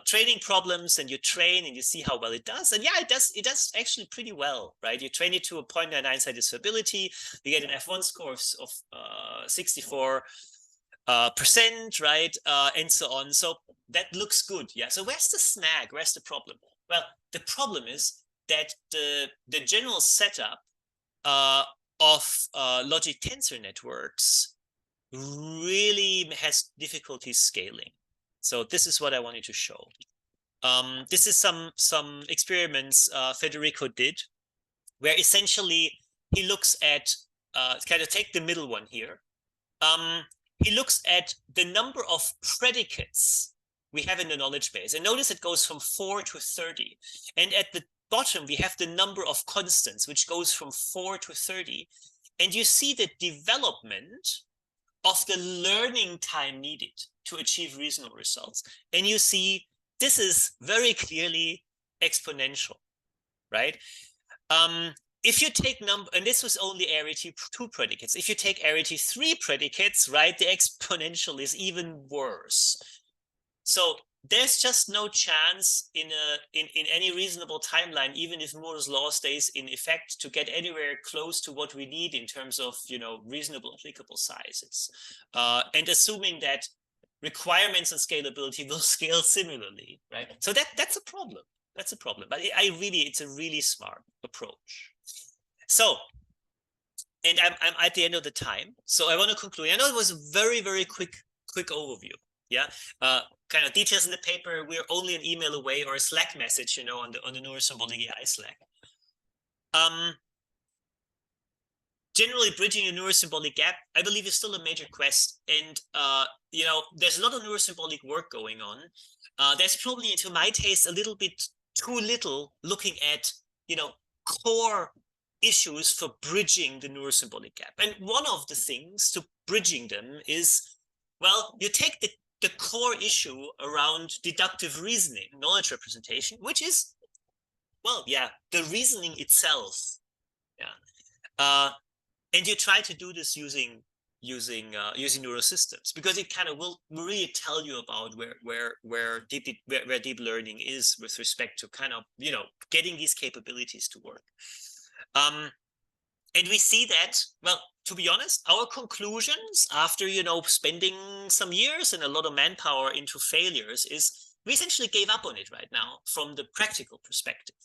training problems, and you train and you see how well it does. And yeah, it does actually pretty well, right? You train it to a 0.99 satisfiability, you get an F1 score of 64%, right? And so on. So that looks good. Yeah. So where's the snag? Where's the problem? Well, the problem is that the general setup of logic tensor networks really has difficulty scaling. So this is what I wanted to show. This is some experiments Federico did, where essentially he looks at, kind of take the middle one here. He looks at the number of predicates we have in the knowledge base. And notice it goes from 4 to 30. And at the bottom, we have the number of constants, which goes from 4 to 30. And you see the development of the learning time needed to achieve reasonable results. And you see this is very clearly exponential, right? If you take and this was only arity 2 predicates. If you take arity 3 predicates, right, the exponential is even worse. So there's just no chance in any reasonable timeline, even if Moore's law stays in effect, to get anywhere close to what we need in terms of, you know, reasonable applicable sizes. And assuming that requirements and scalability will scale similarly, right? So that's a problem. That's a problem. But it's a really smart approach. So, and I'm at the end of the time. So I want to conclude. I know it was a very, very quick overview. Yeah. Kind of details in the paper. We're only an email away, or a Slack message, you know, on the Neuro-Symbolic AI Slack. Generally, bridging a Neuro-Symbolic gap, I believe, is still a major quest. And, you know, there's a lot of Neuro-Symbolic work going on. There's probably, to my taste, a little bit too little looking at, you know, core issues for bridging the Neuro-Symbolic gap. And one of the things to bridging them is, well, you take the core issue around deductive reasoning, knowledge representation, which is, well, yeah, the reasoning itself. Yeah. And you try to do this using neurosystems, because it kind of will really tell you about where deep learning is with respect to kind of, you know, getting these capabilities to work. And we see that, well, to be honest, our conclusions after, you know, spending some years and a lot of manpower into failures is we essentially gave up on it right now from the practical perspective.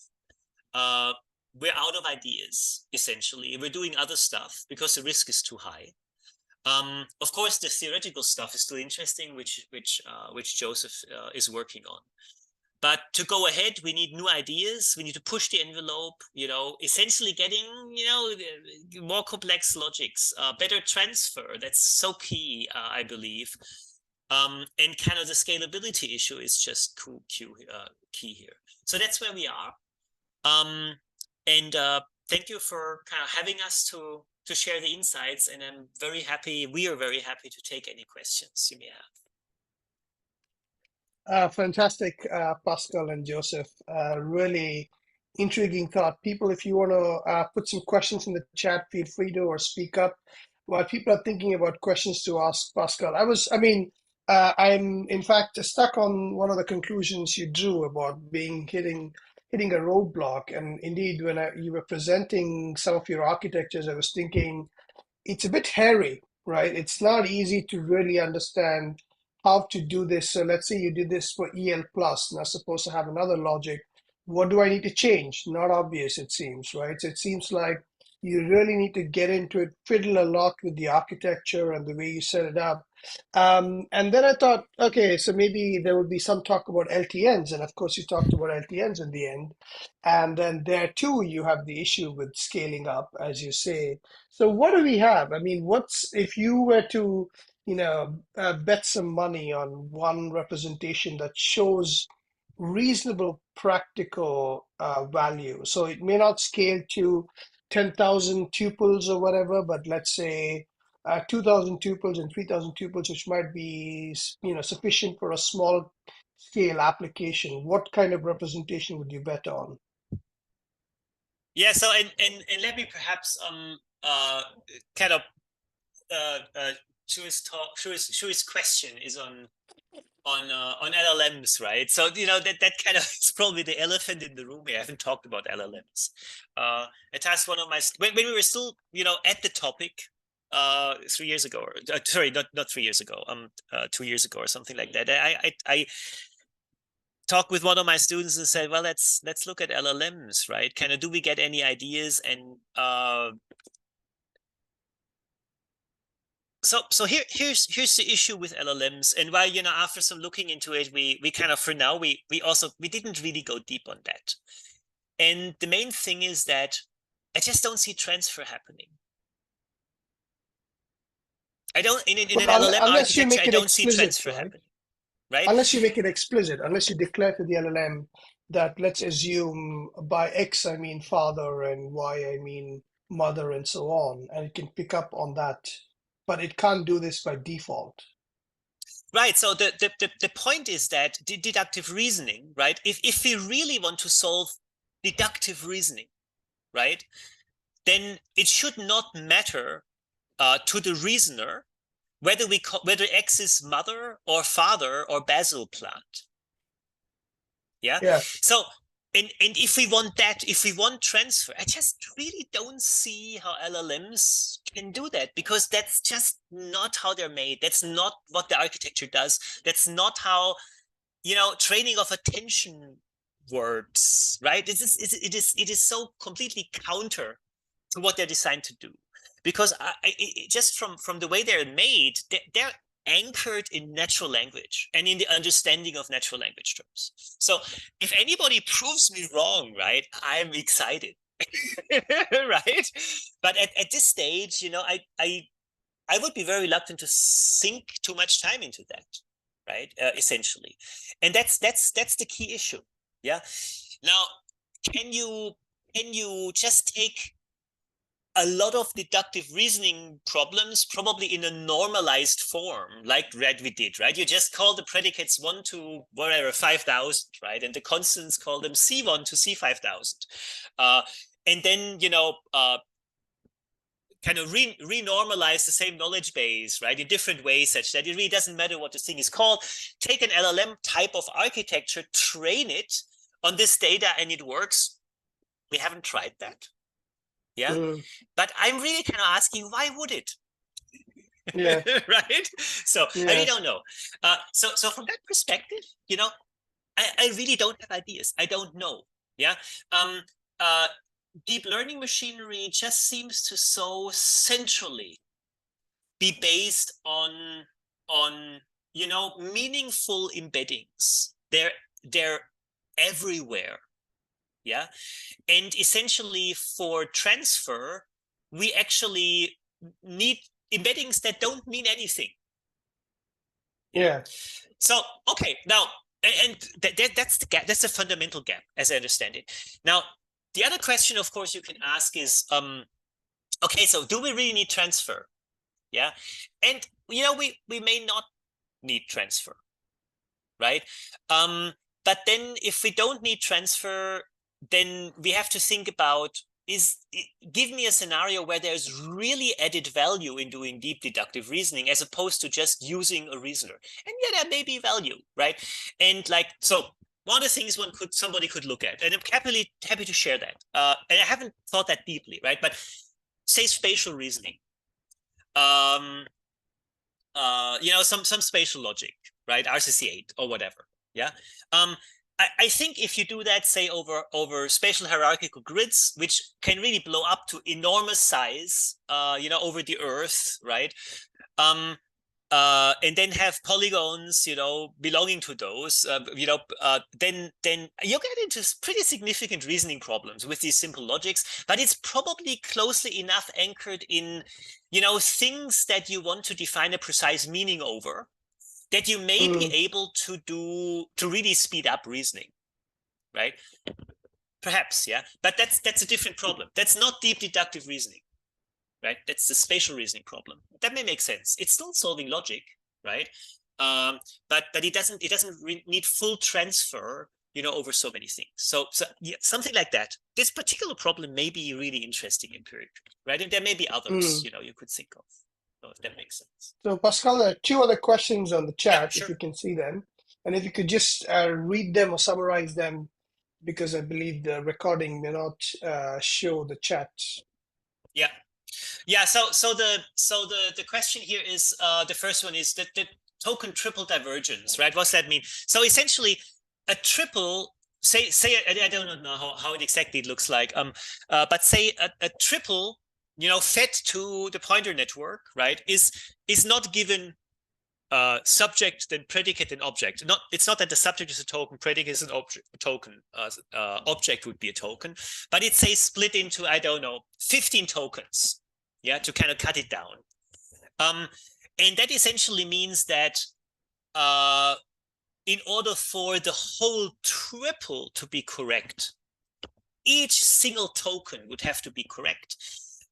We're out of ideas, essentially. We're doing other stuff because the risk is too high. Of course, the theoretical stuff is still interesting, which Joseph is working on. But to go ahead, we need new ideas. We need to push the envelope, you know, essentially getting, you know, more complex logics, better transfer. That's so key, I believe. And kind of the scalability issue is just key here. So that's where we are. And thank you for kind of having us to share the insights. And I'm very happy. We are very happy to take any questions you may have.
Fantastic, Pascal and Joseph. Really intriguing thought. People, if you want to put some questions in the chat, feel free to, or speak up while people are thinking about questions to ask Pascal. I'm in fact stuck on one of the conclusions you drew about hitting a roadblock. And indeed, when you were presenting some of your architectures, I was thinking it's a bit hairy, right? It's not easy to really understand how to do this. So let's say you did this for EL plus, now supposed to have another logic. What do I need to change? Not obvious, it seems, right? So it seems like you really need to get into it, fiddle a lot with the architecture and the way you set it up. And then I thought, okay, so maybe there would be some talk about LTNs. And of course, you talked about LTNs in the end. And then there too, you have the issue with scaling up, as you say. So what do we have? I mean, if you were to, you know, bet some money on one representation that shows reasonable practical value. So it may not scale to 10,000 tuples or whatever, but let's say 2,000 tuples and 3,000 tuples, which might be, you know, sufficient for a small scale application. What kind of representation would you bet on?
Yeah. So and let me perhaps kind of Shui's question is on LLMs, right? So that kind of is probably the elephant in the room here. I haven't talked about LLMs. I asked one of my when we were still at the topic 3 years ago, or sorry, not 3 years ago, 2 years ago or something like that. I talked with one of my students and said, well, let's look at LLMs, right? Kind of, do we get any ideas? And so here's the issue with LLMs, and while after some looking into it, we kind of, for now, we didn't really go deep on that. And the main thing is that I just don't see transfer happening. I don't in an LLM architecture, I don't see transfer happening. Right?
Unless you make it explicit, unless you declare to the LLM that, let's assume by X I mean father and Y I mean mother and so on, and it can pick up on that, but it can't do this by default.
Right. So the point is that deductive reasoning, right? If we really want to solve deductive reasoning, right, then it should not matter to the reasoner whether X is mother or father or basil plant. Yeah. So and if we want that, if we want transfer, I just really don't see how LLMs can do that, because that's just not how they're made. That's not what the architecture does. That's not how training of attention works, right? It is so completely counter to what they're designed to do, because just from the way they're made, they're anchored in natural language and in the understanding of natural language terms. So if anybody proves me wrong, right, I'm excited. Right? But at this stage, I would be very reluctant to sink too much time into that, right? Essentially, and that's the key issue. Yeah. Now, can you just take a lot of deductive reasoning problems probably in a normalized form, like we did, right? You just call the predicates 1 to whatever 5,000, right? And the constants, call them C1 to C5,000, and then kind of renormalize the same knowledge base, right, in different ways, such that it really doesn't matter what the thing is called. Take an LLM type of architecture, train it on this data, and it works. We haven't tried that. Yeah. But I'm really kind of asking, why would it?
Yeah.
Right? So I really don't know. So from that perspective, I really don't have ideas. I don't know. Yeah. Deep learning machinery just seems to so centrally be based on meaningful embeddings. They're everywhere. Yeah. And essentially, for transfer, we actually need embeddings that don't mean anything.
Yeah.
So, okay, now, and that's the gap. That's the fundamental gap, as I understand it. Now, the other question, of course, you can ask is, okay, so do we really need transfer? Yeah. And, we may not need transfer, right? But then if we don't need transfer, then we have to think about, give me a scenario where there's really added value in doing deep deductive reasoning, as opposed to just using a reasoner. And yeah, there may be value, right? And so one of the things somebody could look at, and I'm happy to share that. And I haven't thought that deeply, right? But say spatial reasoning. Some spatial logic, right? RCC8 or whatever. Yeah. I think if you do that, say over spatial hierarchical grids, which can really blow up to enormous size, over the Earth, right? And then have polygons, belonging to those, then you get into pretty significant reasoning problems with these simple logics. But it's probably closely enough anchored in, things that you want to define a precise meaning over, that you may be able to really speed up reasoning, right? Perhaps, yeah. But that's a different problem. That's not deep deductive reasoning, right? That's the spatial reasoning problem. That may make sense. It's still solving logic, right? But it doesn't need full transfer over so many things. So yeah, something like that. This particular problem may be really interesting empirically, right? And there may be others, you could think of. So if that makes sense.
So Pascal, there are two other questions on the chat,
sure.
if you can see them. And if you could just read them or summarize them, because I believe the recording may not show the chat.
Yeah. So the question here is the first one is the token triple divergence, right? What's that mean? So essentially, a triple, say I don't know how it exactly looks like, but say a triple, fed to the pointer network, right, is not given subject, then predicate, and object. It's not that the subject is a token, predicate is an object, token, object would be a token, but it's say split into, I don't know, 15 tokens, yeah, to kind of cut it down. And that essentially means that in order for the whole triple to be correct, each single token would have to be correct,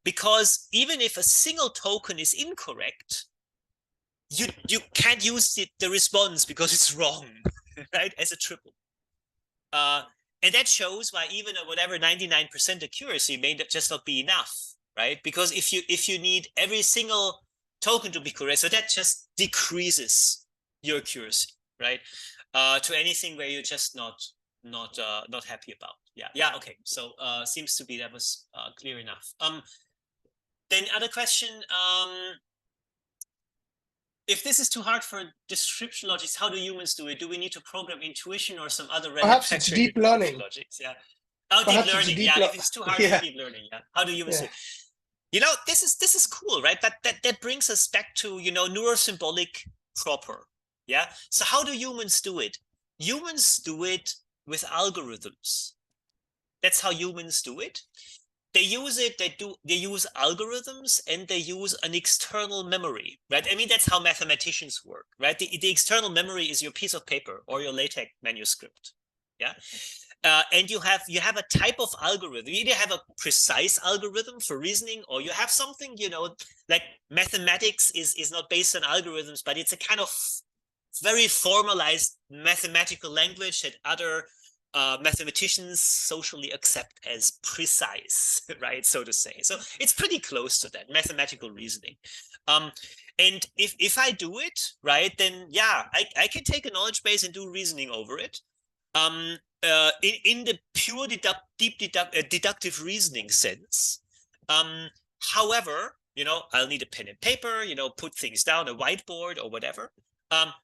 because even if a single token is incorrect, you can't use the response because it's wrong, right, as a triple. And that shows why even a whatever 99% accuracy may just not be enough, right? Because if you need every single token to be correct, so that just decreases your accuracy, right? To anything where you're just not happy about. Yeah. Okay. So seems to be that was clear enough. Then other question. If this is too hard for description logics, how do humans do it? Do we need to program intuition or some other random
Perhaps it's deep learning
logics? Yeah. Oh, deep learning. Yeah. If it's too hard for deep learning, yeah. How do humans do it? This is cool, right? But that brings us back to Neuro-Symbolic proper. Yeah. So how do humans do it? Humans do it with algorithms. That's how humans do it. They use it, they use algorithms, and they use an external memory, right? I mean, that's how mathematicians work, right? The external memory is your piece of paper or your LaTeX manuscript, yeah? And you have a type of algorithm. You either have a precise algorithm for reasoning, or you have something, like mathematics is not based on algorithms, but it's a kind of very formalized mathematical language that other mathematicians socially accept as precise, right, so to say. So it's pretty close to that, mathematical reasoning. And if I do it, right, then yeah, I can take a knowledge base and do reasoning over it. In the pure deductive reasoning sense. However, I'll need a pen and paper, put things down, a whiteboard or whatever.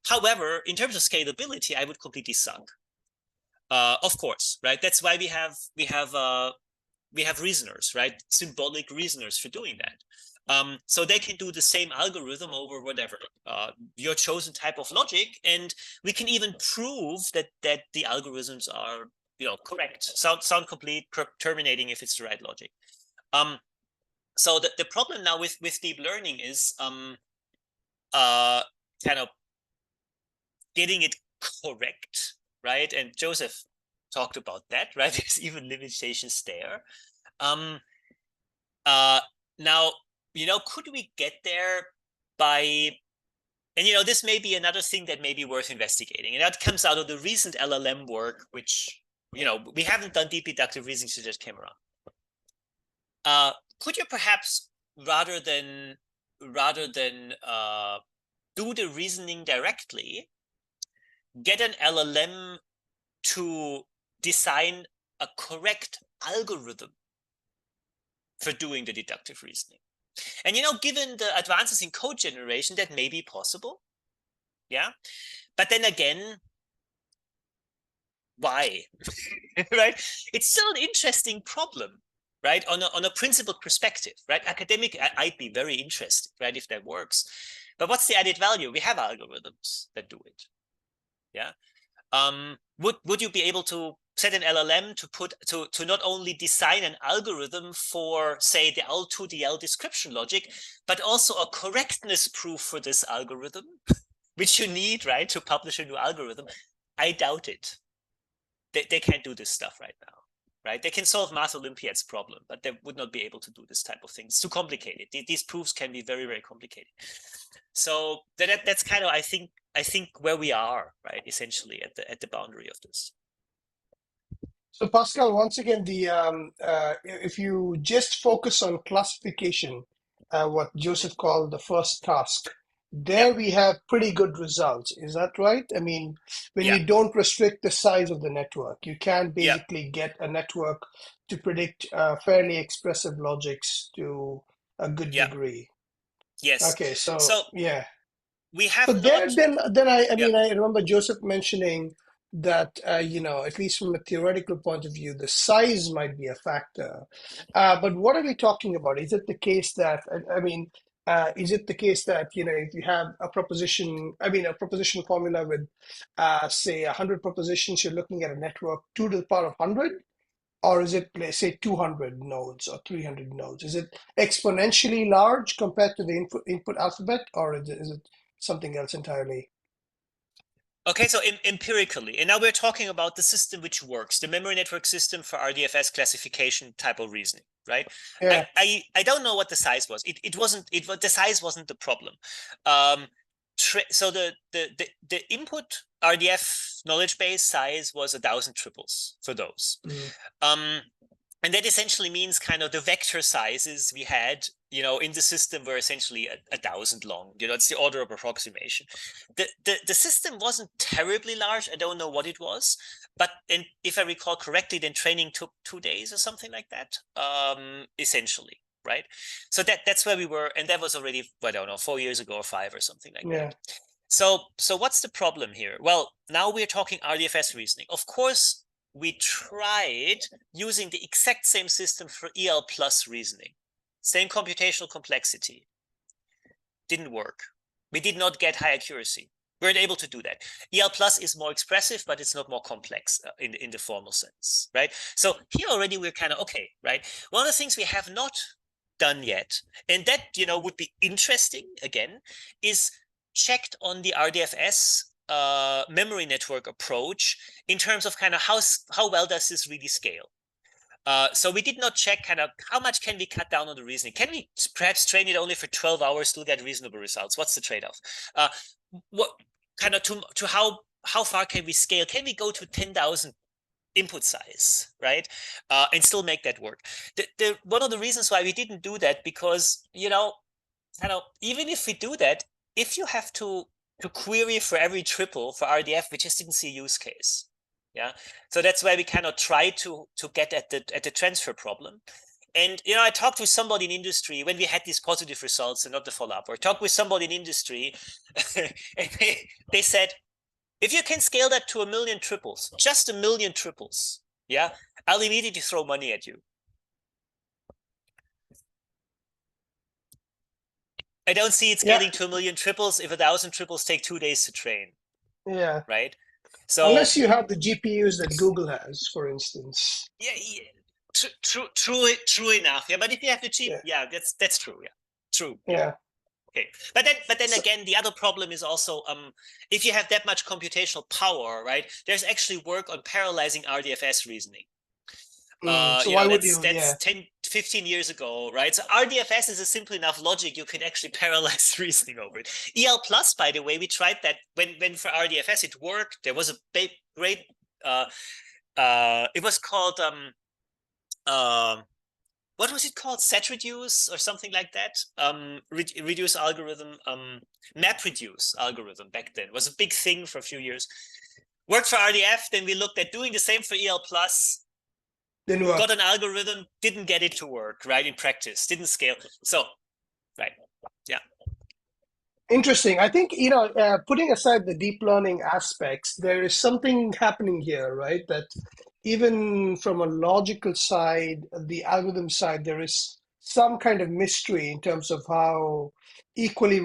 However, in terms of scalability, I would completely suck. Of course, right? That's why we have reasoners, right? Symbolic reasoners for doing that. So they can do the same algorithm over whatever your chosen type of logic, and we can even prove that the algorithms are correct, sound complete, terminating if it's the right logic. So the problem now with deep learning is kind of getting it correct. Right, and Joseph talked about that, right? There's even limitations there. Now, could we get there by, and this may be another thing that may be worth investigating, and that comes out of the recent LLM work, which we haven't done deep deductive reasoning since it came around. Could you perhaps rather than do the reasoning directly, get an LLM to design a correct algorithm for doing the deductive reasoning? And given the advances in code generation, that may be possible. Yeah. But then again, why? Right? It's still an interesting problem, right? On a principled perspective, right? Academic, I'd be very interested, right, if that works. But what's the added value? We have algorithms that do it. Yeah. Would you be able to set an LLM to not only design an algorithm for, say, the L2DL description logic, but also a correctness proof for this algorithm, which you need, right, to publish a new algorithm? I doubt it. They can't do this stuff right now, right? They can solve Math Olympiad's problem, but they would not be able to do this type of thing. It's too complicated. These proofs can be very, very complicated. So that's kind of, I think where we are, right, essentially at the boundary of this.
So Pascal, once again, if you just focus on classification, what Joseph called the first task, there we have pretty good results. Is that right? I mean, when
Yeah.
you don't restrict the size of the network, you can
Yeah.
basically get a network to predict fairly expressive logics to a good
Yeah.
degree.
Yes.
Okay, so
So
yeah.
we
So
have
there,
not.
then I
Yeah.
mean, I remember Joseph mentioning that, at least from a theoretical point of view, the size might be a factor. But what are we talking about? Is it the case that, is it the case that, if you have a proposition, a proposition formula with, say, 100 propositions, you're looking at a network 2 to the power of 100? Or is it, let's say, 200 nodes or 300 nodes? Is it exponentially large compared to the input alphabet, or is it something else entirely?
Okay, so empirically, and now we're talking about the system which works, the memory network system for RDFS classification type of reasoning, right?
Yeah.
I don't know what the size was. The size wasn't the problem. So the input RDF knowledge base size was 1,000 triples for those.
Mm.
And that essentially means kind of the vector sizes we had, in the system were essentially 1,000 long. It's the order of approximation. The system wasn't terribly large. I don't know what it was, but if I recall correctly, then training took 2 days or something like that, essentially, right? So that's where we were, and that was already, I don't know, 4 years ago or 5 or something like
Yeah.
that. So what's the problem here? Well, now we're talking RDFS reasoning. Of course, we tried using the exact same system for EL plus reasoning. Same computational complexity. Didn't work. We did not get high accuracy. We weren't able to do that. EL plus is more expressive, but it's not more complex in the formal sense, right? So here already we're kind of okay, right? One of the things we have not done yet, and that would be interesting again, is checked on the RDFS memory network approach in terms of kind of how well does this really scale. So we did not check kind of how much can we cut down on the reasoning. Can we perhaps train it only for 12 hours, still get reasonable results? What's the trade-off? What kind of to how far can we scale? Can we go to 10,000 input size, right? And still make that work. One of the reasons why we didn't do that, because even if we do that, if you have to query for every triple for RDF, we just didn't see a use case. Yeah, so that's why we cannot try to get at the transfer problem. And I talked with somebody in industry when we had these positive results and not the follow-up, or talked with somebody in industry, and they said, if you can scale that to 1 million triples, just 1 million triples, yeah, I'll immediately throw money at you. I don't see it scaling to 1 million triples if 1,000 triples take 2 days to train.
Yeah.
Right. So
unless you have the GPUs that Google has, for instance.
Yeah. True enough. Yeah, but if you have the cheap, that's true. Yeah, true.
Yeah.
Okay, but then again, the other problem is also if you have that much computational power, right? There's actually work on parallelizing RDFS reasoning.
So why would you?
That's 10, 15 years ago, right? So RDFS is a simple enough logic you can actually parallelize reasoning over it. EL plus, by the way, we tried that when for RDFS it worked. There was a great it was called what was it called? Set reduce or something like that. Reduce algorithm, map reduce algorithm back then. It was a big thing for a few years. Worked for RDF, then we looked at doing the same for EL plus.
Didn't work.
Got an algorithm, didn't get it to work, right? In practice, didn't scale. So, right. Yeah.
Interesting. I think, putting aside the deep learning aspects, there is something happening here, right? That even from a logical side, the algorithm side, there is some kind of mystery in terms of how equally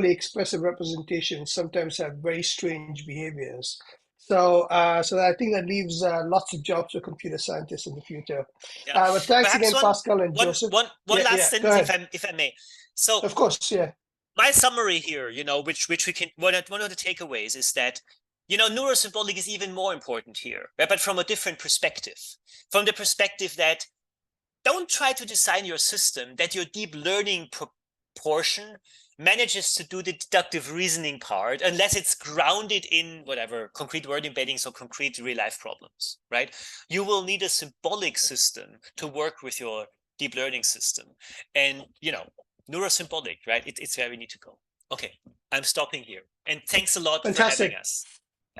expressive representations sometimes have very strange behaviors. So I think that leaves lots of jobs for computer scientists in the future.
Yeah.
But thanks
Perhaps
again, Pascal and Joseph.
one last
Go
sentence,
ahead.
if I may. So,
Of course, yeah.
my summary here, which we can, one of the takeaways is that, Neuro-Symbolic is even more important here, right? But from a different perspective. From the perspective that don't try to design your system that your deep learning portion manages to do the deductive reasoning part, unless it's grounded in whatever concrete word embeddings or concrete real life problems, right? You will need a symbolic system to work with your deep learning system. And, you know, Neuro-Symbolic, right? It's where we need to go. Okay, I'm stopping here. And thanks a lot for having us.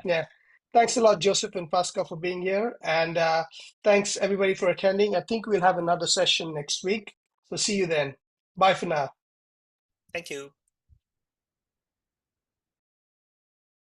Yeah. Thanks a lot, Joseph and Pascal, for being here. And thanks, everybody, for attending. I think we'll have another session next week. So see you then. Bye for now.
Thank you.